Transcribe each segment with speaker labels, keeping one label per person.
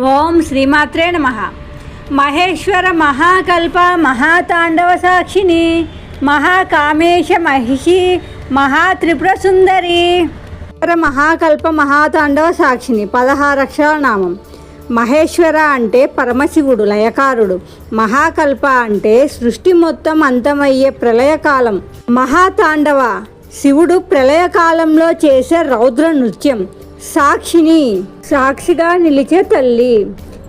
Speaker 1: ఓం శ్రీమాత్రే నమః. మహేశ్వర మహాకల్ప మహాతాండవ సాక్షిని మహాకామేశ మహిషి మహాత్రిపుర సుందరి. మహాకల్ప మహాతాండవ సాక్షిని 16 అక్షరాల నామం. మహేశ్వర అంటే పరమశివుడు, లయకారుడు. మహాకల్ప అంటే సృష్టి మొత్తం అంతమయ్యే ప్రళయకాలం. మహాతాండవ శివుడు ప్రళయకాలంలో చేసే రౌద్ర నృత్యం. సాక్షిని సాక్షిగా నిలిచే తల్లి.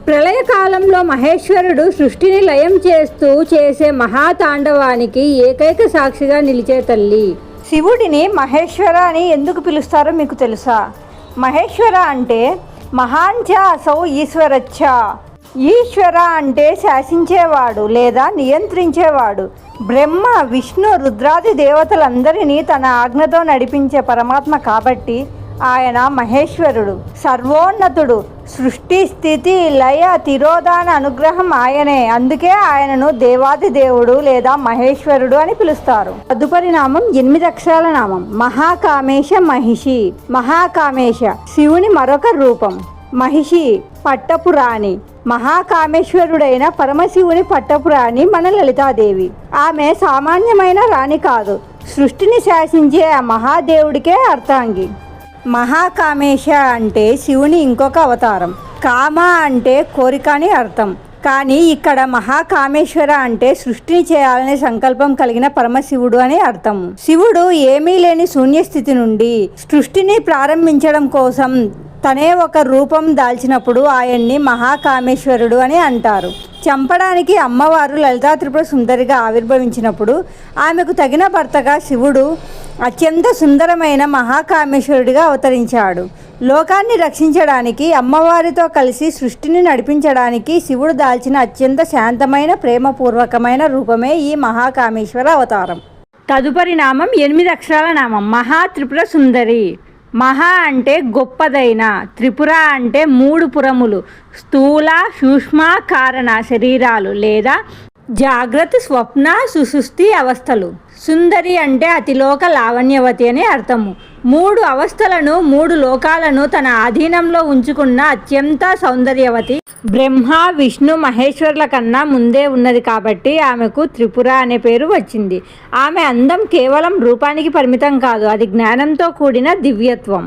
Speaker 1: ప్రళయకాలంలో మహేశ్వరుడు సృష్టిని లయం చేస్తూ చేసే మహాతాండవానికి ఏకైక సాక్షిగా నిలిచే తల్లి. శివుడిని మహేశ్వర అని ఎందుకు పిలుస్తారో మీకు తెలుసా? మహేశ్వర అంటే మహాంచ అసౌ ఈశ్వరచ్చ. ఈశ్వర అంటే శాసించేవాడు లేదా నియంత్రించేవాడు. బ్రహ్మ, విష్ణు, రుద్రాది దేవతలందరినీ తన ఆజ్ఞతో నడిపించే పరమాత్మ కాబట్టి ఆయన మహేశ్వరుడు. సర్వోన్నతుడు. సృష్టి, స్థితి, లయ, తిరోధాన అనుగ్రహం ఆయనే. అందుకే ఆయనను దేవాది దేవుడు లేదా మహేశ్వరుడు అని పిలుస్తారు. తదుపరి నామం 8 అక్షరాల నామం. మహాకామేశ మహిషి. మహాకామేశ శివుని మరొక రూపం. మహిషి పట్టపురాణి. మహాకామేశ్వరుడైన పరమశివుని పట్టపురాణి మన లలితాదేవి. ఆమె సామాన్యమైన రాణి కాదు, సృష్టిని శాసించే ఆ మహాదేవుడికే అర్థాంగి. మహాకామేశ అంటే శివుని ఇంకొక అవతారం. కామ అంటే కోరిక అని అర్థం. కానీ ఇక్కడ మహాకామేశ్వర అంటే సృష్టిని చేయాలనే సంకల్పం కలిగిన పరమశివుడు అని అర్థము. శివుడు ఏమీ లేని శూన్యస్థితి నుండి సృష్టిని ప్రారంభించడం కోసం తనే ఒక రూపం దాల్చినప్పుడు ఆయన్ని మహాకామేశ్వరుడు అని అంటారు. చంపడానికి అమ్మవారు లలితా త్రిపుర సుందరిగా ఆవిర్భవించినప్పుడు ఆమెకు తగిన భర్తగా శివుడు అత్యంత సుందరమైన మహాకామేశ్వరుడిగా అవతరించాడు. లోకాన్ని రక్షించడానికి, అమ్మవారితో కలిసి సృష్టిని నడిపించడానికి శివుడు దాల్చిన అత్యంత శాంతమైన ప్రేమపూర్వకమైన రూపమే ఈ మహాకామేశ్వర అవతారం. తదుపరి నామం 8 అక్షరాల నామం. మహాత్రిపుర సుందరి. మహా అంటే గొప్పదైన, త్రిపుర అంటే 3 పురములు, స్థూల, సూక్ష్మ, కారణ శరీరాలు లేదా జాగ్రత్త, స్వప్న, సుషుప్తి అవస్థలు. సుందరి అంటే అతిలోక లావణ్యవతి అని అర్థము. 3 అవస్థలను, 3 లోకాలను తన ఆధీనంలో ఉంచుకున్న అత్యంత సౌందర్యవతి. బ్రహ్మ, విష్ణు, మహేశ్వరుల కన్నా ముందే ఉన్నది కాబట్టి ఆమెకు త్రిపుర అనే పేరు వచ్చింది. ఆమె అందం కేవలం రూపానికి పరిమితం కాదు, అది జ్ఞానంతో కూడిన దివ్యత్వం.